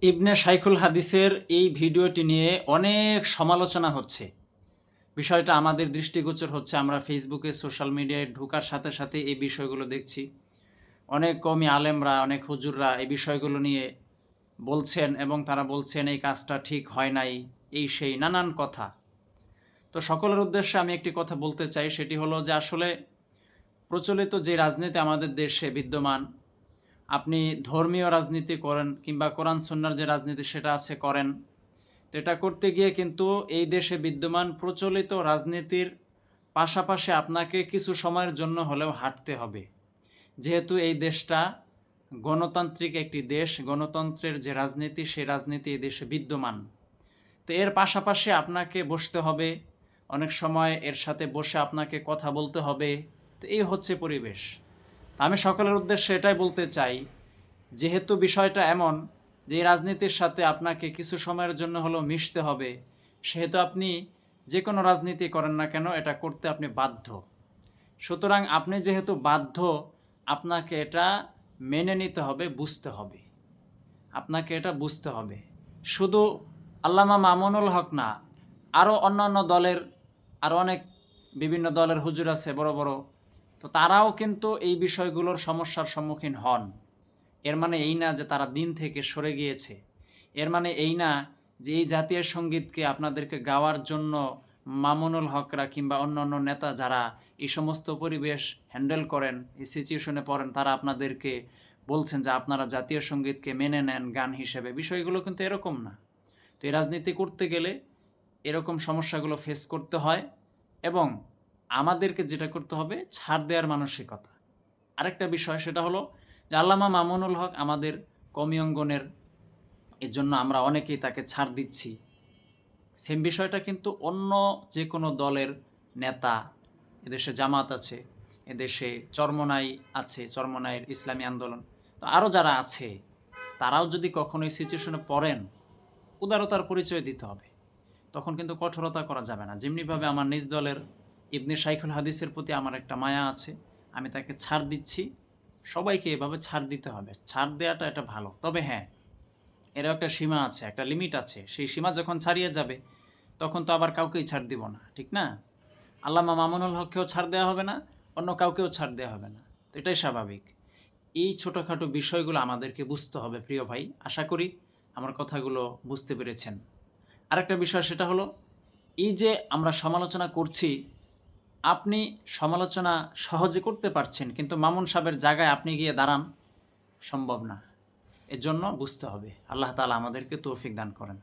ইবনে শাইখুল হাদিসের এই ভিডিওটি নিয়ে অনেক সমালোচনা হচ্ছে। বিষয়টা আমাদের দৃষ্টিগোচর হচ্ছে। আমরা ফেসবুকে সোশ্যাল মিডিয়ায় ঢোকার সাথে সাথে এই বিষয়গুলো দেখছি। অনেক কওমি আলেমরা, অনেক হুজুররা এই বিষয়গুলো নিয়ে বলছেন এবং তারা বলছেন এই কাজটা ঠিক হয় নাই, এই সেই নানান কথা। তো সকলের উদ্দেশ্যে আমি একটি কথা বলতে চাই, সেটি হলো যে আসলে প্রচলিত যে রাজনীতি আমাদের দেশে বিদ্যমান, আপনি ধর্মীয় রাজনীতি করেন কিংবা কোরআন সুন্নাহর যে রাজনীতি সেটা আছে করেন, তো এটা করতে গিয়ে কিন্তু এই দেশে বিদ্যমান প্রচলিত রাজনীতির পাশাপাশি আপনাকে কিছু সময়ের জন্য হলেও হাঁটতে হবে। যেহেতু এই দেশটা গণতান্ত্রিক একটি দেশ, গণতন্ত্রের যে রাজনীতি সেই রাজনীতি এই দেশে বিদ্যমান। তো এর পাশাপাশি আপনাকে বসতে হবে, অনেক সময় এর সাথে বসে আপনাকে কথা বলতে হবে। তো এই হচ্ছে পরিবেশ। তা আমি সকলের উদ্দেশ্যে এটাই বলতে চাই, যেহেতু বিষয়টা এমন যে এই রাজনীতির সাথে আপনাকে কিছু সময়ের জন্য হলেও মিশতে হবে, সেহেতু আপনি যে কোনো রাজনীতি করেন না কেন এটা করতে আপনি বাধ্য। সুতরাং আপনি যেহেতু বাধ্য, আপনাকে এটা মেনে নিতে হবে, বুঝতে হবে। আপনাকে এটা বুঝতে হবে। শুধু আল্লামা মামুনুল হক না, আরও অন্যান্য দলের আরও অনেক বিভিন্ন দলের হুজুর আছে বড় বড়, তো তারাও কিন্তু এই বিষয়গুলোর সমস্যার সম্মুখীন হন। এর মানে এই না যে তারা দিন থেকে সরে গিয়েছে। এর মানে এই না যে এই জাতীয় সঙ্গীতকে আপনাদেরকে গাওয়ার জন্য মামুনুল হকরা কিংবা অন্যান্য নেতা যারা এই সমস্ত পরিবেশ হ্যান্ডেল করেন, এই সিচুয়েশনে পড়েন, তারা আপনাদেরকে বলছেন যে আপনারা জাতীয় সঙ্গীতকে মেনে নেন গান হিসেবে। বিষয়গুলো কিন্তু এরকম না। তো এই রাজনীতি করতে গেলে এরকম সমস্যাগুলো ফেস করতে হয় এবং আমাদেরকে যেটা করতে হবে, ছাড় দেওয়ার মানসিকতা। আরেকটা বিষয় সেটা হলো যে আল্লামা মামুনুল হক আমাদের কওমি অঙ্গনের, এর জন্য আমরা অনেকেই তাকে ছাড় দিচ্ছি। সেম বিষয়টা কিন্তু অন্য যে কোনো দলের নেতা, এদেশে জামাত আছে, এদেশে চরমোনাই আছে, চরমোনাইয়ের ইসলামী আন্দোলন, তো আরও যারা আছে, তারাও যদি কখনো এই সিচুয়েশনে পড়েন, উদারতার পরিচয় দিতে হবে। তখন কিন্তু কঠোরতা করা যাবে না। যেমনিভাবে আমার নিজ দলের ইবনে শাইখুল হাদিসের প্রতি আমার একটা মায়া আছে, আমি তাকে ছাড় দিচ্ছি। সবাইকে এভাবে ছাড় দিতে হবে। ছাড় দেওয়াটা এটা ভালো। তবে হ্যাঁ, এরও একটা সীমা আছে, একটা লিমিট আছে। সেই সীমা যখন ছাড়িয়ে যাবে, তখন তো আবার কাউকেই ছাড় দিব না, ঠিক না? আল্লামা মামুনুল হককেও ছাড় দেওয়া হবে না, অন্য কাউকেও ছাড় দেওয়া হবে না। তো এটাই স্বাভাবিক। এই ছোটোখাটো বিষয়গুলো আমাদেরকে বুঝতে হবে প্রিয় ভাই। আশা করি আমার কথাগুলো বুঝতে পেরেছেন। আরেকটা বিষয় সেটা হলো, এই যে আমরা সমালোচনা করছি, আপনি সমালোচনা সহজে করতে পারছেন, কিন্তু মামুন সাহেবের জায়গায় আপনি গিয়ে দাঁড়ান, সম্ভব না। এর জন্য বুঝতে হবে। আল্লাহ তাআলা আমাদেরকে তৌফিক দান করেন।